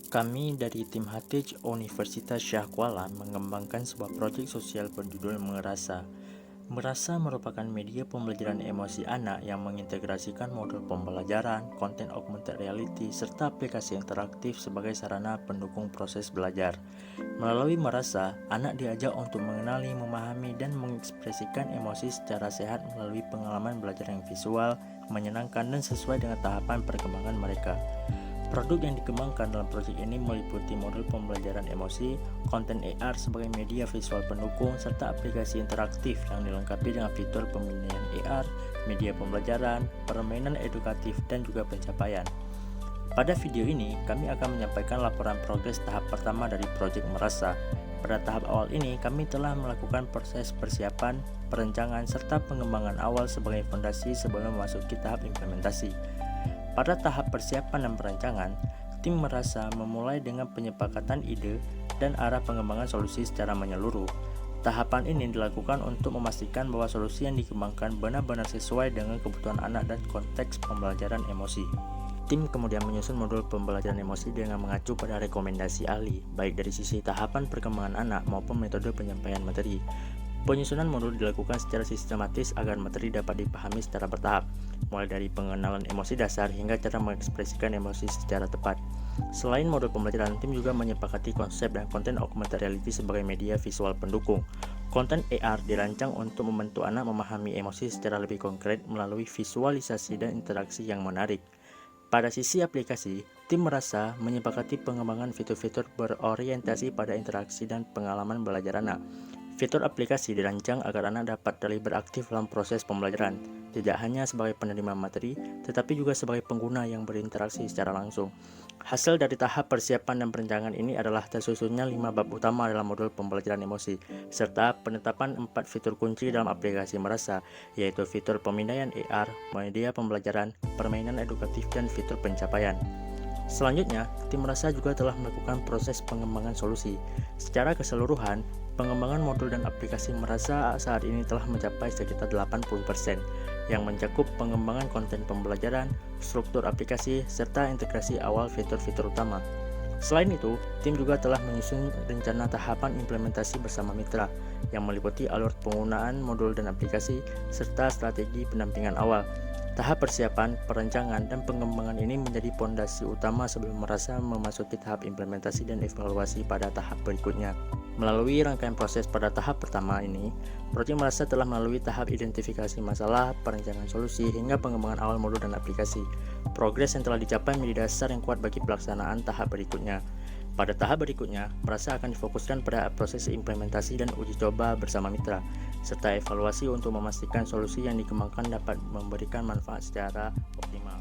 Kami dari tim Hatij Universitas Syah Kuala mengembangkan sebuah proyek sosial berjudul Merasa. Merasa merupakan media pembelajaran emosi anak yang mengintegrasikan modul pembelajaran, konten augmented reality, serta aplikasi interaktif sebagai sarana pendukung proses belajar. Melalui Merasa, anak diajak untuk mengenali, memahami, dan mengekspresikan emosi secara sehat melalui pengalaman belajar yang visual, menyenangkan, dan sesuai dengan tahapan perkembangan mereka. Produk yang dikembangkan dalam proyek ini meliputi modul pembelajaran emosi, konten AR sebagai media visual pendukung, serta aplikasi interaktif yang dilengkapi dengan fitur pemilihan AR, media pembelajaran, permainan edukatif, dan juga pencapaian. Pada video ini, kami akan menyampaikan laporan progres tahap pertama dari proyek Merasa. Pada tahap awal ini, kami telah melakukan proses persiapan, perencanaan, serta pengembangan awal sebagai fondasi sebelum memasuki tahap implementasi. Pada tahap persiapan dan perancangan, tim Merasa memulai dengan penyepakatan ide dan arah pengembangan solusi secara menyeluruh. Tahapan ini dilakukan untuk memastikan bahwa solusi yang dikembangkan benar-benar sesuai dengan kebutuhan anak dan konteks pembelajaran emosi. Tim kemudian menyusun modul pembelajaran emosi dengan mengacu pada rekomendasi ahli, baik dari sisi tahapan perkembangan anak maupun metode penyampaian materi. Penyusunan modul dilakukan secara sistematis agar materi dapat dipahami secara bertahap, mulai dari pengenalan emosi dasar hingga cara mengekspresikan emosi secara tepat. Selain modul pembelajaran, tim juga menyepakati konsep dan konten augmented reality sebagai media visual pendukung. Konten AR dirancang untuk membantu anak memahami emosi secara lebih konkret melalui visualisasi dan interaksi yang menarik. Pada sisi aplikasi, tim Merasa menyepakati pengembangan fitur-fitur berorientasi pada interaksi dan pengalaman belajar anak. Fitur aplikasi dirancang agar anak dapat terlibat aktif dalam proses pembelajaran, tidak hanya sebagai penerima materi, tetapi juga sebagai pengguna yang berinteraksi secara langsung. Hasil dari tahap persiapan dan perencanaan ini adalah tersusunnya 5 bab utama dalam modul pembelajaran emosi, serta penetapan 4 fitur kunci dalam aplikasi Merasa, yaitu fitur pemindaian AR, media pembelajaran, permainan edukatif, dan fitur pencapaian. Selanjutnya, tim Merasa juga telah melakukan proses pengembangan solusi. Secara keseluruhan, pengembangan modul dan aplikasi Merasa saat ini telah mencapai sekitar 80%, yang mencakup pengembangan konten pembelajaran, struktur aplikasi, serta integrasi awal fitur-fitur utama. Selain itu, tim juga telah menyusun rencana tahapan implementasi bersama mitra, yang meliputi alur penggunaan modul dan aplikasi, serta strategi pendampingan awal. Tahap persiapan, perencanaan, dan pengembangan ini menjadi pondasi utama sebelum Merasa memasuki tahap implementasi dan evaluasi pada tahap berikutnya. Melalui rangkaian proses pada tahap pertama ini, proyek Merasa telah melalui tahap identifikasi masalah, perencanaan solusi, hingga pengembangan awal modul dan aplikasi. Progres yang telah dicapai menjadi dasar yang kuat bagi pelaksanaan tahap berikutnya. Pada tahap berikutnya, Merasa akan difokuskan pada proses implementasi dan uji coba bersama mitra, serta evaluasi untuk memastikan solusi yang dikembangkan dapat memberikan manfaat secara optimal.